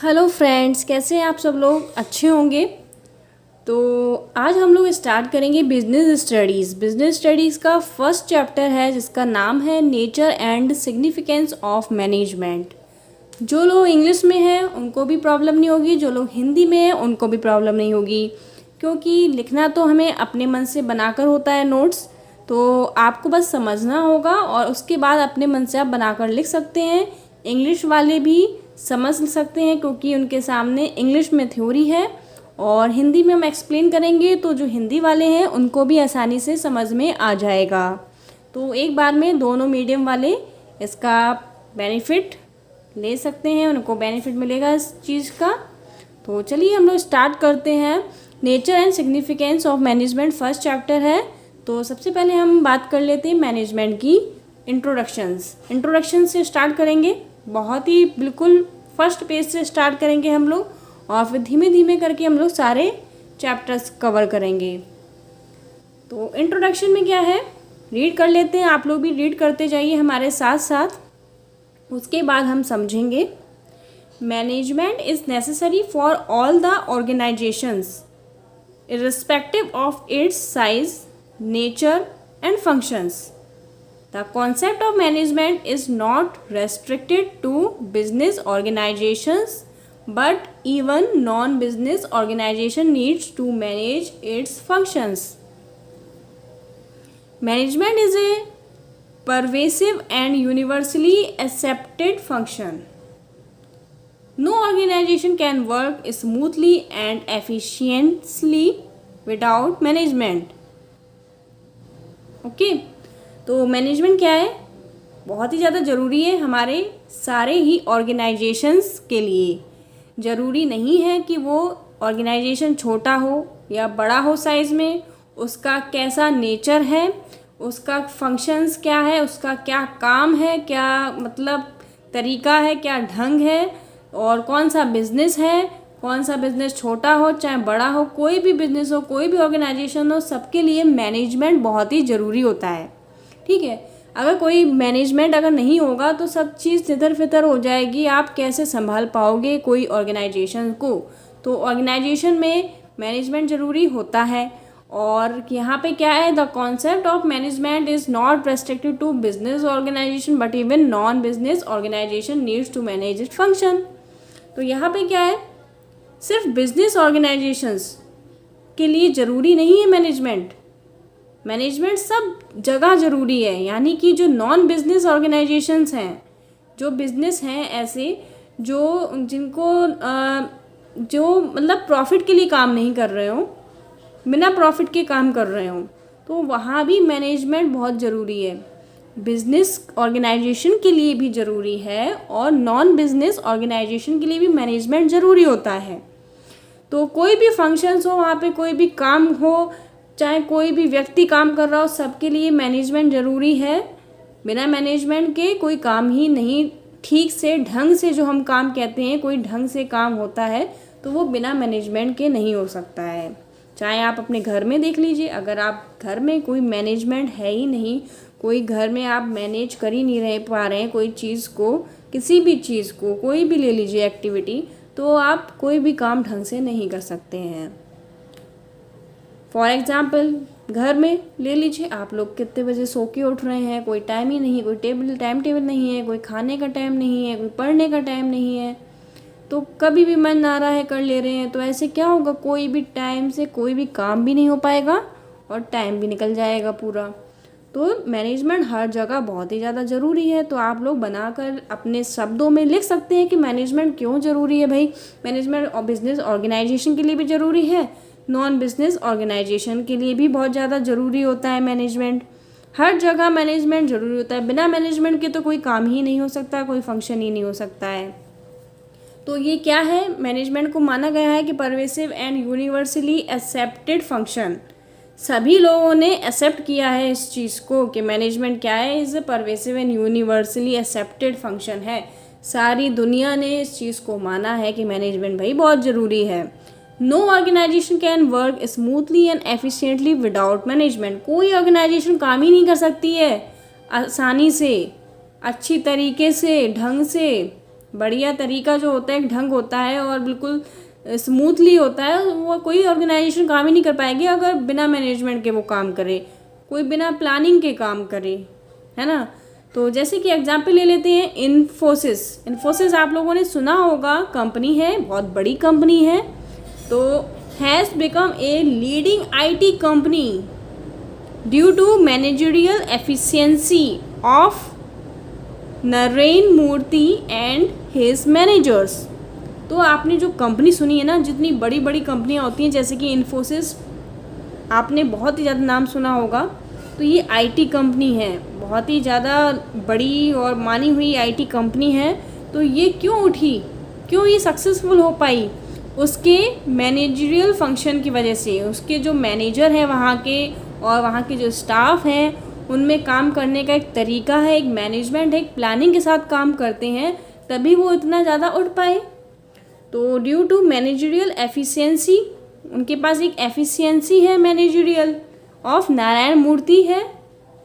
Hello friends, कैसे हैं आप सब लोग? अच्छे होंगे। तो आज हम लोग स्टार्ट करेंगे बिजनेस स्टडीज़। बिजनेस स्टडीज़ का फर्स्ट चैप्टर है जिसका नाम है nature and significance of management. जो लोग इंग्लिश में हैं उनको भी प्रॉब्लम नहीं होगी, जो लोग हिंदी में हैं उनको भी प्रॉब्लम नहीं होगी, क्योंकि लिखना तो हमें अपने मन से बनाकर होता है नोट्स। तो आपको बस समझना होगा और उसके बाद अपने मन से आप बनाकर लिख सकते हैं। इंग्लिश वाले भी समझ सकते हैं क्योंकि उनके सामने इंग्लिश में थ्योरी है और हिंदी में हम एक्सप्लेन करेंगे, तो जो हिंदी वाले हैं उनको भी आसानी से समझ में आ जाएगा। तो एक बार में दोनों मीडियम वाले इसका बेनिफिट ले सकते हैं, उनको बेनिफिट मिलेगा इस चीज़ का। तो चलिए हम लोग स्टार्ट करते हैं। Nature and significance of management first chapter है। तो सबसे पहले हम बात कर लेते हैं मैनेजमेंट की इंट्रोडक्शन से स्टार्ट करेंगे। बहुत ही बिल्कुल फर्स्ट पेज से स्टार्ट करेंगे हम लोग और फिर धीमे धीमे करके हम लोग सारे चैप्टर्स कवर करेंगे। तो इंट्रोडक्शन में क्या है रीड कर लेते हैं, आप लोग भी रीड करते जाइए हमारे साथ साथ, उसके बाद हम समझेंगे। Management is necessary for all the organisations irrespective of its size, nature and functions. The concept of management is not restricted to business organizations, but even non-business organization needs to manage its functions. Management is a pervasive and universally accepted function. No organization can work smoothly and efficiently without management. Okay, तो management क्या है? बहुत ही ज़्यादा ज़रूरी है हमारे सारे ही organisations के लिए। ज़रूरी नहीं है कि वो ऑर्गेनाइजेशन छोटा हो या बड़ा हो साइज़ में, उसका कैसा नेचर है, उसका फंक्शंस क्या है, उसका क्या काम है, क्या मतलब तरीका है, क्या ढंग है, और कौन सा बिज़नेस है, कौन सा बिज़नेस छोटा हो चाहे बड़ा हो, कोई भी बिज़नेस हो, कोई भी ऑर्गेनाइजेशन हो, सबके लिए मैनेजमेंट बहुत ही ज़रूरी होता है। ठीक है, अगर कोई मैनेजमेंट अगर नहीं होगा तो सब चीज़ तितर फितर हो जाएगी। आप कैसे संभाल पाओगे कोई ऑर्गेनाइजेशन को? तो ऑर्गेनाइजेशन में मैनेजमेंट ज़रूरी होता है। और यहाँ पे क्या है, the concept of management is not restricted to business organisation but even non business organisation needs to manage it function. तो यहाँ पे क्या है, सिर्फ बिजनेस ऑर्गेनाइजेशंस के लिए ज़रूरी नहीं है मैनेजमेंट। मैनेजमेंट सब जगह ज़रूरी है, यानी कि जो नॉन बिजनेस ऑर्गेनाइजेशंस हैं, जो बिजनेस हैं ऐसे जो जिनको जो मतलब प्रॉफिट के लिए काम नहीं कर रहे हो, बिना प्रॉफिट के काम कर रहे हो, तो वहाँ भी मैनेजमेंट बहुत ज़रूरी है। बिजनेस ऑर्गेनाइजेशन के लिए भी ज़रूरी है और नॉन बिजनेस ऑर्गेनाइजेशन के लिए भी मैनेजमेंट ज़रूरी होता है। तो कोई भी फंक्शंस हो, वहाँ पे कोई भी काम हो, चाहे कोई भी व्यक्ति काम कर रहा हो, सबके लिए मैनेजमेंट ज़रूरी है। बिना मैनेजमेंट के कोई काम ही नहीं, ठीक से ढंग से जो हम काम कहते हैं कोई ढंग से काम होता है तो वो बिना मैनेजमेंट के नहीं हो सकता है। चाहे आप अपने घर में देख लीजिए, अगर आप घर में कोई मैनेजमेंट है ही नहीं, कोई घर में आप मैनेज कर ही नहीं रह पा रहे हैं कोई चीज़ को, किसी भी चीज़ को, कोई भी ले लीजिए एक्टिविटी, तो आप कोई भी काम ढंग से नहीं कर सकते हैं। फॉर एग्ज़ाम्पल घर में ले लीजिए, आप लोग कितने बजे सो के उठ रहे हैं, कोई टाइम ही नहीं, कोई टाइम टेबल नहीं है, कोई खाने का टाइम नहीं है, कोई पढ़ने का टाइम नहीं है, तो कभी भी मन आ रहा है कर ले रहे हैं, तो ऐसे क्या होगा, कोई भी टाइम से कोई भी काम भी नहीं हो पाएगा और टाइम भी निकल जाएगा पूरा। तो मैनेजमेंट हर जगह बहुत ही ज़्यादा ज़रूरी है। तो आप लोग बनाकर अपने शब्दों में लिख सकते हैं कि मैनेजमेंट क्यों ज़रूरी है। भाई मैनेजमेंट और बिजनेस ऑर्गेनाइजेशन के लिए भी ज़रूरी है, नॉन बिजनेस ऑर्गेनाइजेशन के लिए भी बहुत ज़्यादा ज़रूरी होता है मैनेजमेंट। हर जगह मैनेजमेंट ज़रूरी होता है, बिना मैनेजमेंट के तो कोई काम ही नहीं हो सकता, कोई फंक्शन ही नहीं हो सकता है। तो ये क्या है, मैनेजमेंट को माना गया है कि pervasive and universally accepted function. सभी लोगों ने एक्सेप्ट किया है इस चीज़ को कि मैनेजमेंट क्या है, is pervasive and universally accepted function है। सारी दुनिया ने इस चीज़ को माना है कि मैनेजमेंट भाई बहुत ज़रूरी है। No organisation can work smoothly and efficiently without management. कोई ऑर्गेनाइजेशन काम ही नहीं कर सकती है आसानी से, अच्छी तरीके से, ढंग से, बढ़िया तरीका जो होता है, एक ढंग होता है और बिल्कुल स्मूथली होता है, वो कोई ऑर्गेनाइजेशन काम ही नहीं कर पाएगी अगर बिना मैनेजमेंट के वो काम करे, कोई बिना प्लानिंग के काम करे, है ना। तो जैसे कि एग्जांपल ले लेते हैं इन्फोसिस आप लोगों ने सुना होगा, कंपनी है, बहुत बड़ी कंपनी है। तो हैज़ बिकम ए लीडिंग IT company due to managerial efficiency of Naren Murthy and his managers. तो आपने जो कंपनी सुनी है ना, जितनी बड़ी बड़ी कंपनियां होती हैं जैसे कि इन्फोसिस, आपने बहुत ही ज़्यादा नाम सुना होगा। तो ये IT कंपनी है, बहुत ही ज़्यादा बड़ी और मानी हुई IT कंपनी है। तो ये क्यों उठी, क्यों ये सक्सेसफुल हो पाई? उसके मैनेजरियल फंक्शन की वजह से। उसके जो मैनेजर हैं वहाँ के और वहाँ के जो स्टाफ हैं, उनमें काम करने का एक तरीका है, एक मैनेजमेंट है, एक प्लानिंग के साथ काम करते हैं, तभी वो इतना ज़्यादा उठ पाए। तो ड्यू टू मैनेजरियल एफिशिएंसी, उनके पास एक एफिशिएंसी है मैनेजरियल ऑफ नारायण मूर्ति है,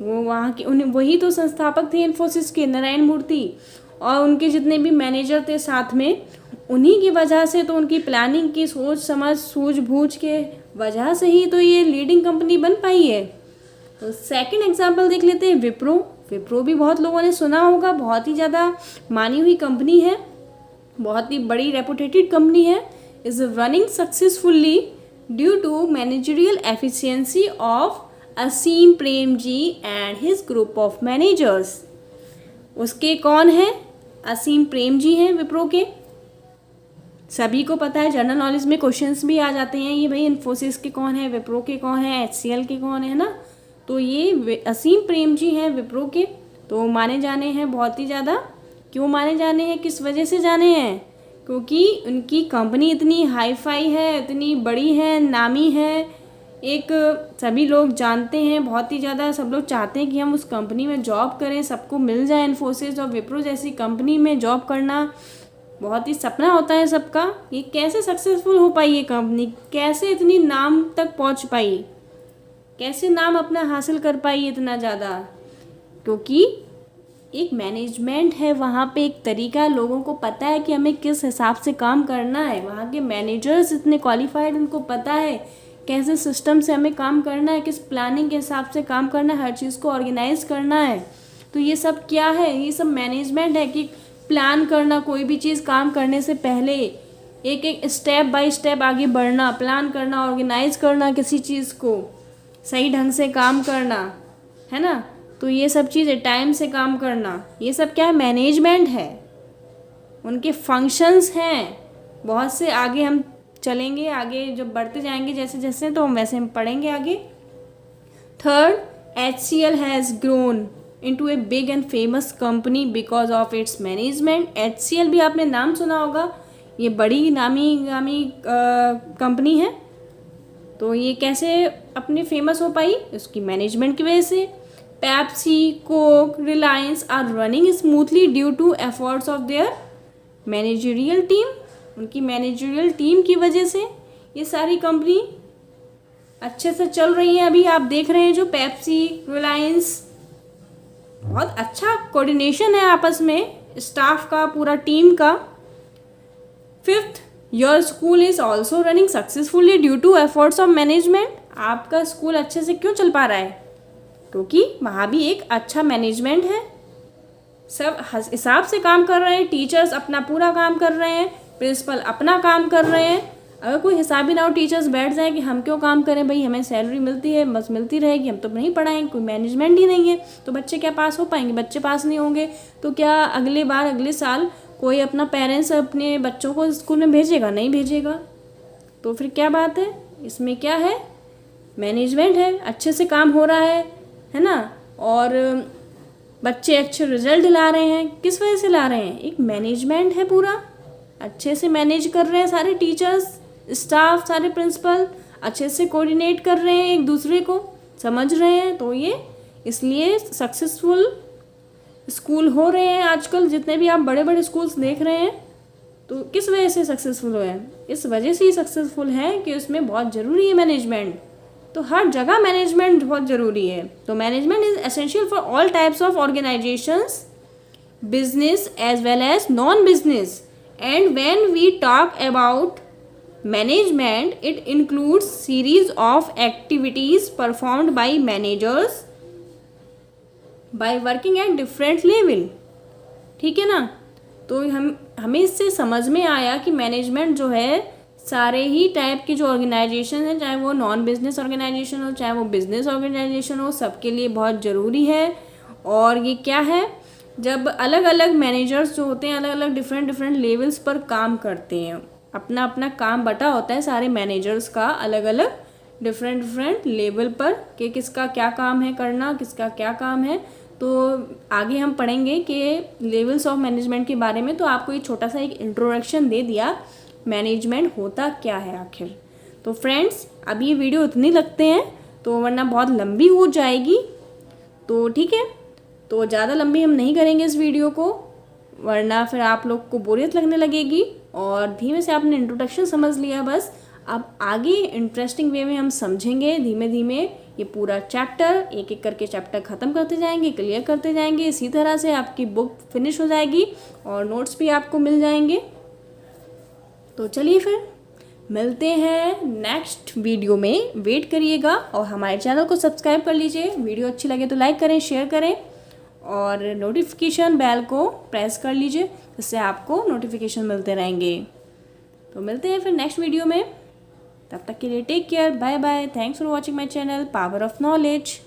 वो वहाँ के उन्हें वही तो संस्थापक थे इन्फोसिस के, नारायण मूर्ति, और उनके जितने भी मैनेजर थे साथ में, उन्हीं की वजह से, तो उनकी प्लानिंग की सोच समझ सूझबूझ के वजह से ही तो ये लीडिंग कंपनी बन पाई है। तो सेकंड एग्जांपल देख लेते हैं विप्रो भी बहुत लोगों ने सुना होगा, बहुत ही ज़्यादा मानी हुई कंपनी है, बहुत ही बड़ी रेपुटेटेड कंपनी है। Is running successfully due to managerial efficiency of Aseem Prem ji and his group of managers. उसके कौन है? असीम प्रेम जी हैं विप्रो के, सभी को पता है, जनरल नॉलेज में क्वेश्चंस भी आ जाते हैं, ये भाई इन्फोसिस के कौन है, विप्रो के कौन है, HCL के कौन है ना। तो ये असीम प्रेम जी हैं विप्रो के, तो माने जाने हैं बहुत ही ज़्यादा। क्यों माने जाने हैं, किस वजह से जाने हैं? क्योंकि उनकी कंपनी इतनी हाई फाई है, इतनी बड़ी है, नामी है, एक सभी लोग जानते हैं, बहुत ही ज़्यादा सब लोग चाहते हैं कि हम उस कंपनी में जॉब करें, सबको मिल जाए। इन्फोसिस और विप्रो जैसी कंपनी में जॉब करना बहुत ही सपना होता है सबका। ये कैसे सक्सेसफुल हो पाई ये कंपनी, कैसे इतनी नाम तक पहुंच पाई, कैसे नाम अपना हासिल कर पाई इतना ज़्यादा? क्योंकि एक मैनेजमेंट है वहाँ पे, एक तरीका, लोगों को पता है कि हमें किस हिसाब से काम करना है। वहाँ के मैनेजर्स इतने क्वालिफाइड, उनको पता है कैसे सिस्टम से हमें काम करना है, किस प्लानिंग के हिसाब से काम करना है, हर चीज़ को ऑर्गेनाइज करना है। तो ये सब क्या है? ये सब मैनेजमेंट है कि प्लान करना, कोई भी चीज़ काम करने से पहले एक एक स्टेप बाय स्टेप आगे बढ़ना, प्लान करना, ऑर्गेनाइज करना, किसी चीज़ को सही ढंग से काम करना, है ना। तो ये सब चीज़ें, टाइम से काम करना, ये सब क्या है? मैनेजमेंट है। उनके फंक्शंस हैं बहुत से, आगे हम चलेंगे, आगे जब बढ़ते जाएंगे जैसे जैसे, तो हम वैसे हम पढ़ेंगे आगे। Third, HCL has grown into a big and famous company because of its management। HCL भी आपने नाम सुना होगा, ये बड़ी नामी कंपनी है। तो ये कैसे अपने फेमस हो पाई? उसकी मैनेजमेंट की वजह से। Pepsi, Coke, Reliance are running smoothly due to efforts of their managerial team. उनकी मैनेजरियल टीम की वजह से ये सारी कंपनी अच्छे से चल रही हैं। अभी आप देख रहे हैं जो पेप्सी, रिलायंस, बहुत अच्छा कोऑर्डिनेशन है आपस में, स्टाफ का, पूरा टीम का। Fifth, your school is also running successfully due to efforts of management. आपका स्कूल अच्छे से क्यों चल पा रहा है? क्योंकि वहाँ भी एक अच्छा मैनेजमेंट है, सब हिसाब से काम कर रहे हैं, टीचर्स अपना पूरा काम कर रहे हैं, प्रिंसिपल अपना काम कर रहे हैं। अगर कोई हिसाब ही ना हो, टीचर्स बैठ जाए कि हम क्यों काम करें भाई, हमें सैलरी मिलती है, बस मिलती रहेगी, हम तो नहीं पढ़ाएंगे, कोई मैनेजमेंट ही नहीं है, तो बच्चे क्या पास हो पाएंगे? बच्चे पास नहीं होंगे तो क्या अगले बार, अगले साल कोई अपना पेरेंट्स अपने बच्चों को स्कूल में भेजेगा? नहीं भेजेगा। तो फिर क्या बात है? इसमें क्या है? मैनेजमेंट है, अच्छे से काम हो रहा है ना। और बच्चे अच्छे रिजल्ट ला रहे हैं, किस वजह से ला रहे हैं? एक मैनेजमेंट है, पूरा अच्छे से मैनेज कर रहे हैं, सारे टीचर्स, स्टाफ, सारे प्रिंसिपल अच्छे से कोऑर्डिनेट कर रहे हैं, एक दूसरे को समझ रहे हैं। तो ये इसलिए सक्सेसफुल स्कूल हो रहे हैं आजकल। जितने भी आप बड़े बड़े स्कूल्स देख रहे हैं, तो किस वजह से सक्सेसफुल हुए हैं? इस वजह से ही सक्सेसफुल है कि उसमें बहुत ज़रूरी है मैनेजमेंट। तो हर जगह मैनेजमेंट बहुत ज़रूरी है। तो management is essential for all types of organisations business as well as non-business. And when we talk about management, it includes series of activities performed by managers by working at different level. ठीक है ना। तो हमें इससे समझ में आया कि मैनेजमेंट जो है सारे ही टाइप की जो ऑर्गेनाइजेशन है, चाहे वो नॉन बिजनेस ऑर्गेनाइजेशन हो चाहे वो बिजनेस ऑर्गेनाइजेशन हो, सबके लिए बहुत ज़रूरी है। और ये क्या है, जब अलग अलग मैनेजर्स जो होते हैं अलग अलग डिफरेंट लेवल्स पर काम करते हैं, अपना अपना काम बटा होता है सारे मैनेजर्स का अलग अलग डिफरेंट लेवल पर कि किसका क्या काम है करना, किसका क्या काम है। तो आगे हम पढ़ेंगे कि लेवल्स ऑफ मैनेजमेंट के बारे में। तो आपको ये छोटा सा एक इंट्रोडक्शन दे दिया मैनेजमेंट होता क्या है आखिर। तो फ्रेंड्स, अब ये वीडियो इतनी लगते हैं तो वरना बहुत लंबी हो जाएगी, तो ठीक है, तो ज़्यादा लंबी हम नहीं करेंगे इस वीडियो को, वरना फिर आप लोग को बोरियत लगने लगेगी। और धीमे से आपने इंट्रोडक्शन समझ लिया बस, अब आगे इंटरेस्टिंग वे में हम समझेंगे धीमे धीमे ये पूरा चैप्टर, एक एक करके चैप्टर ख़त्म करते जाएंगे, क्लियर करते जाएंगे। इसी तरह से आपकी बुक फिनिश हो जाएगी और नोट्स भी आपको मिल जाएंगे। तो चलिए फिर मिलते हैं नेक्स्ट वीडियो में, वेट करिएगा और हमारे चैनल को सब्सक्राइब कर लीजिए। वीडियो अच्छी लगे तो लाइक करें, शेयर करें और नोटिफिकेशन बेल को प्रेस कर लीजिए, जिससे आपको नोटिफिकेशन मिलते रहेंगे। तो मिलते हैं फिर नेक्स्ट वीडियो में, तब तक के लिए take care, bye bye. Thanks for watching my channel power of knowledge.